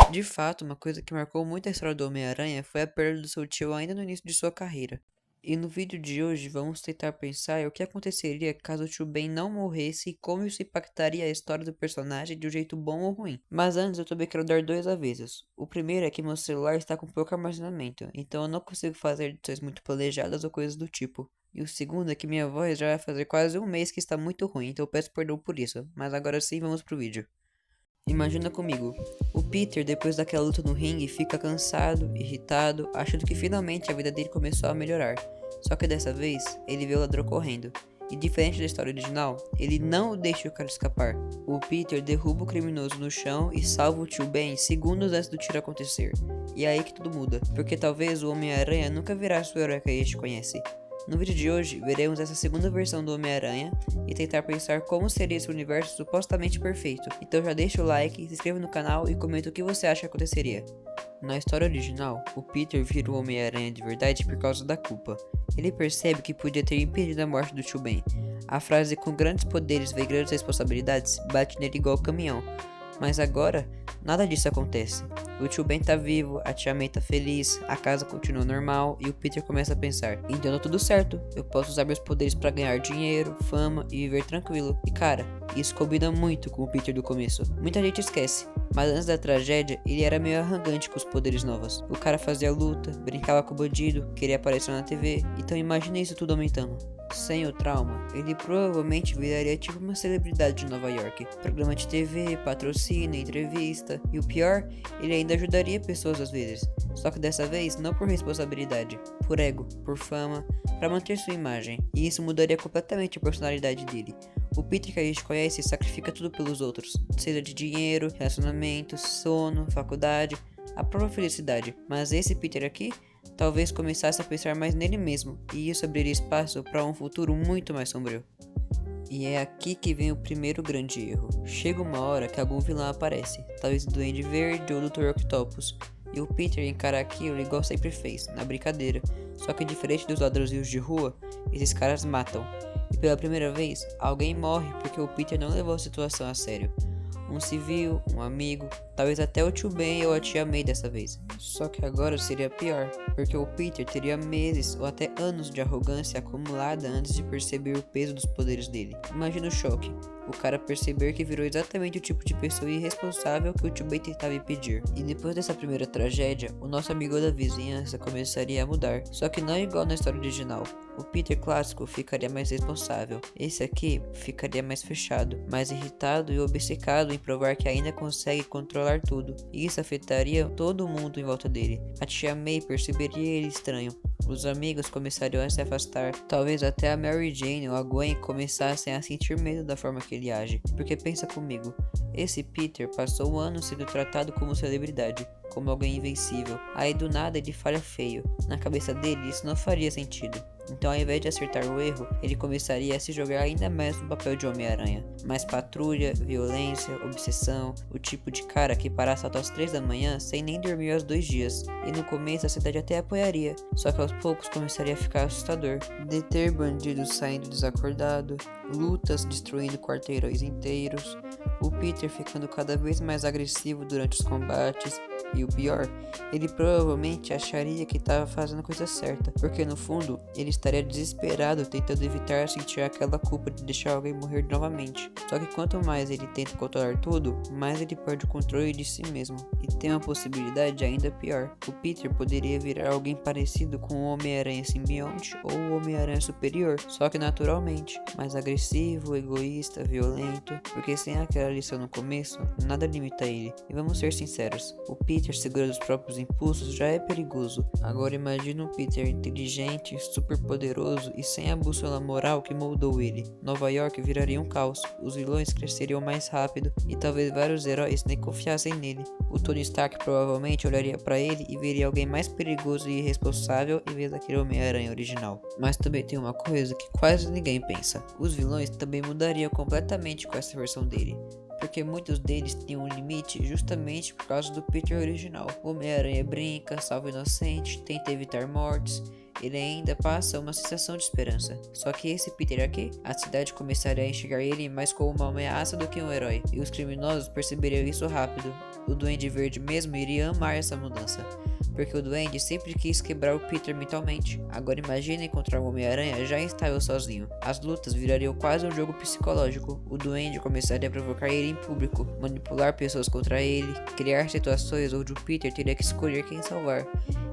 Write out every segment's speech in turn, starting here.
De fato, uma coisa que marcou muito a história do Homem-Aranha foi a perda do seu tio ainda no início de sua carreira. E no vídeo de hoje vamos tentar pensar o que aconteceria caso o tio Ben não morresse e como isso impactaria a história do personagem de um jeito bom ou ruim. Mas antes eu também quero dar dois avisos. O primeiro é que meu celular está com pouco armazenamento, então eu não consigo fazer edições muito planejadas ou coisas do tipo. E o segundo é que minha voz já vai fazer quase um mês que está muito ruim, então eu peço perdão por isso. Mas agora sim vamos pro vídeo. Imagina comigo, o Peter depois daquela luta no ringue fica cansado, irritado, achando que finalmente a vida dele começou a melhorar. Só que dessa vez, ele vê o ladrão correndo. E diferente da história original, ele não deixa o cara escapar. O Peter derruba o criminoso no chão e salva o tio Ben segundos antes do tiro acontecer. E é aí que tudo muda, porque talvez o Homem-Aranha nunca virá o herói que a gente conhece. No vídeo de hoje, veremos essa segunda versão do Homem-Aranha e tentar pensar como seria esse universo supostamente perfeito. Então já deixa o like, se inscreva no canal e comenta o que você acha que aconteceria. Na história original, o Peter vira o Homem-Aranha de verdade por causa da culpa. Ele percebe que podia ter impedido a morte do tio Ben. A frase "com grandes poderes vem grandes responsabilidades" bate nele igual caminhão. Mas agora, nada disso acontece. O tio Ben tá vivo, a tia May tá feliz, a casa continua normal e o Peter começa a pensar: então tá tudo certo, eu posso usar meus poderes pra ganhar dinheiro, fama e viver tranquilo. E cara, isso combina muito com o Peter do começo. Muita gente esquece, mas antes da tragédia, ele era meio arrogante com os poderes novos. O cara fazia luta, brincava com o bandido, queria aparecer na TV, então imagina isso tudo aumentando. Sem o trauma, ele provavelmente viraria tipo uma celebridade de Nova York. Programa de TV, patrocínio, entrevista. E o pior, ele ainda ajudaria pessoas às vezes. Só que dessa vez não por responsabilidade, por ego, por fama, para manter sua imagem. E isso mudaria completamente a personalidade dele. O Peter que a gente conhece sacrifica tudo pelos outros, seja de dinheiro, relacionamento, sono, faculdade, a própria felicidade. Mas esse Peter aqui talvez começasse a pensar mais nele mesmo, e isso abriria espaço para um futuro muito mais sombrio. E é aqui que vem o primeiro grande erro. Chega uma hora que algum vilão aparece, talvez o Duende Verde ou o Dr. Octopus, e o Peter encara aquilo igual sempre fez, na brincadeira. Só que diferente dos ladrões de rua, esses caras matam. E pela primeira vez, alguém morre porque o Peter não levou a situação a sério. Um civil, um amigo, talvez até o tio Ben ou a tia May dessa vez. Só que agora seria pior, porque o Peter teria meses ou até anos de arrogância acumulada antes de perceber o peso dos poderes dele. Imagina o choque, o cara perceber que virou exatamente o tipo de pessoa irresponsável que o tio Ben tentava impedir. E depois dessa primeira tragédia, o nosso amigo da vizinhança começaria a mudar, só que não igual na história original. O Peter clássico ficaria mais responsável, esse aqui ficaria mais fechado, mais irritado e obcecado em provar que ainda consegue controlar tudo, e isso afetaria todo mundo em volta dele. A tia May perceberia ele estranho, os amigos começariam a se afastar, talvez até a Mary Jane ou a Gwen começassem a sentir medo da forma que ele age, porque pensa comigo, esse Peter passou anos sendo tratado como celebridade, como alguém invencível, aí do nada ele falha feio, na cabeça dele isso não faria sentido. Então ao invés de acertar o erro, ele começaria a se jogar ainda mais no papel de Homem-Aranha. Mais patrulha, violência, obsessão, o tipo de cara que para assalto às 3 da manhã sem nem dormir aos 2 dias. E no começo a cidade até apoiaria, só que aos poucos começaria a ficar assustador. Deter bandidos saindo desacordado, lutas destruindo quarteirões inteiros, o Peter ficando cada vez mais agressivo durante os combates. E o pior, ele provavelmente acharia que estava fazendo a coisa certa, porque no fundo ele estaria desesperado tentando evitar sentir aquela culpa de deixar alguém morrer novamente. Só que quanto mais ele tenta controlar tudo, mais ele perde o controle de si mesmo. E tem uma possibilidade ainda pior. O Peter poderia virar alguém parecido com o Homem-Aranha simbionte ou o Homem-Aranha superior, só que naturalmente, mais agressivo, egoísta, violento, porque sem aquela lição no começo, nada limita ele. E vamos ser sinceros, o Peter segurando os próprios impulsos já é perigoso. Agora imagine um Peter inteligente, super poderoso e sem a bússola moral que moldou ele. Nova York viraria um caos, os vilões cresceriam mais rápido e talvez vários heróis nem confiassem nele. O Tony Stark provavelmente olharia para ele e veria alguém mais perigoso e irresponsável em vez daquele Homem-Aranha original. Mas também tem uma coisa que quase ninguém pensa. Os vilões também mudariam completamente com essa versão dele, porque muitos deles têm um limite justamente por causa do Peter original. O Homem-Aranha brinca, salva o inocente, tenta evitar mortes, ele ainda passa uma sensação de esperança. Só que esse Peter aqui, a cidade começaria a enxergar ele mais como uma ameaça do que um herói, e os criminosos perceberiam isso rápido. O Duende Verde mesmo iria amar essa mudança, porque o Duende sempre quis quebrar o Peter mentalmente. Agora imagine encontrar um Homem-Aranha já instável sozinho. As lutas virariam quase um jogo psicológico. O Duende começaria a provocar ele em público, manipular pessoas contra ele, criar situações onde o Peter teria que escolher quem salvar.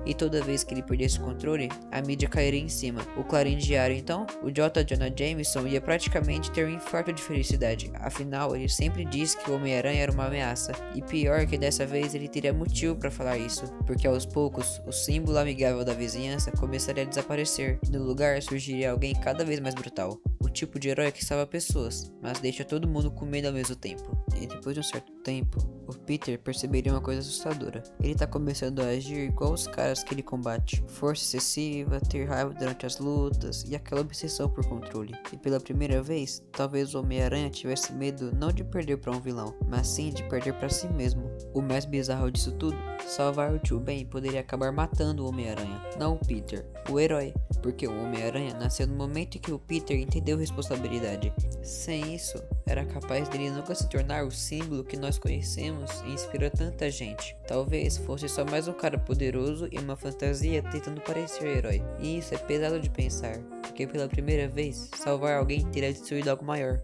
E toda vez que ele perdesse o controle, a mídia cairia em cima. O Clarim Diário, então, o J. Jonah Jameson ia praticamente ter um infarto de felicidade. Afinal, ele sempre disse que o Homem-Aranha era uma ameaça. E pior que dessa vez ele teria motivo para falar isso, porque aos poucos, o símbolo amigável da vizinhança começaria a desaparecer, e no lugar surgiria alguém cada vez mais brutal. O tipo de herói que salva pessoas, mas deixa todo mundo com medo ao mesmo tempo. E depois de um certo tempo, o Peter perceberia uma coisa assustadora. Ele tá começando a agir igual os caras que ele combate. Força excessiva, ter raiva durante as lutas e aquela obsessão por controle. E pela primeira vez, talvez o Homem-Aranha tivesse medo não de perder para um vilão, mas sim de perder para si mesmo. O mais bizarro disso tudo, salvar o Tio Ben poderia acabar matando o Homem-Aranha, não o Peter, o herói. Porque o Homem-Aranha nasceu no momento em que o Peter entendeu responsabilidade. Sem isso, era capaz dele nunca se tornar o símbolo que nós conhecemos e inspira tanta gente. Talvez fosse só mais um cara poderoso e uma fantasia tentando parecer herói. E isso é pesado de pensar, porque pela primeira vez, salvar alguém teria destruído algo maior.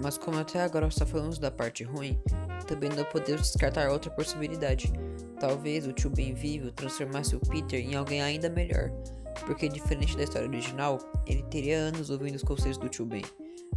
Mas como até agora só falamos da parte ruim, também não podemos descartar outra possibilidade. Talvez o Tio Ben vivo transformasse o Peter em alguém ainda melhor, porque diferente da história original, ele teria anos ouvindo os conselhos do Tio Ben,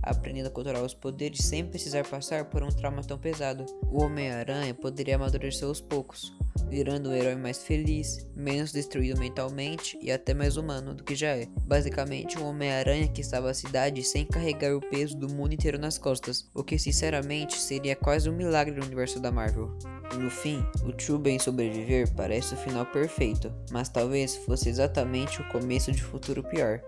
aprendendo a controlar os poderes sem precisar passar por um trauma tão pesado. O Homem-Aranha poderia amadurecer aos poucos, virando um herói mais feliz, menos destruído mentalmente e até mais humano do que já é. Basicamente, um Homem-Aranha que salva a cidade sem carregar o peso do mundo inteiro nas costas, o que sinceramente seria quase um milagre no universo da Marvel. No fim, o Tio Ben sobreviver parece o final perfeito, mas talvez fosse exatamente o começo de um futuro pior.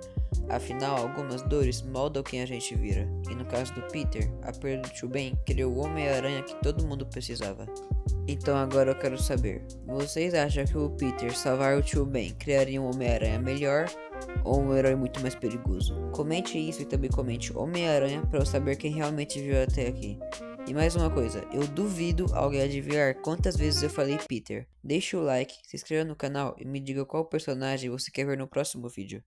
Afinal, algumas dores moldam quem a gente vira, e no caso do Peter, a perda do Tio Ben criou o Homem-Aranha que todo mundo precisava. Então agora eu quero saber, vocês acham que o Peter salvar o Tio Ben criaria um Homem-Aranha melhor ou um herói muito mais perigoso? Comente isso e também comente Homem-Aranha para eu saber quem realmente viu até aqui. E mais uma coisa, eu duvido alguém adivinhar quantas vezes eu falei Peter. Deixe o like, se inscreva no canal e me diga qual personagem você quer ver no próximo vídeo.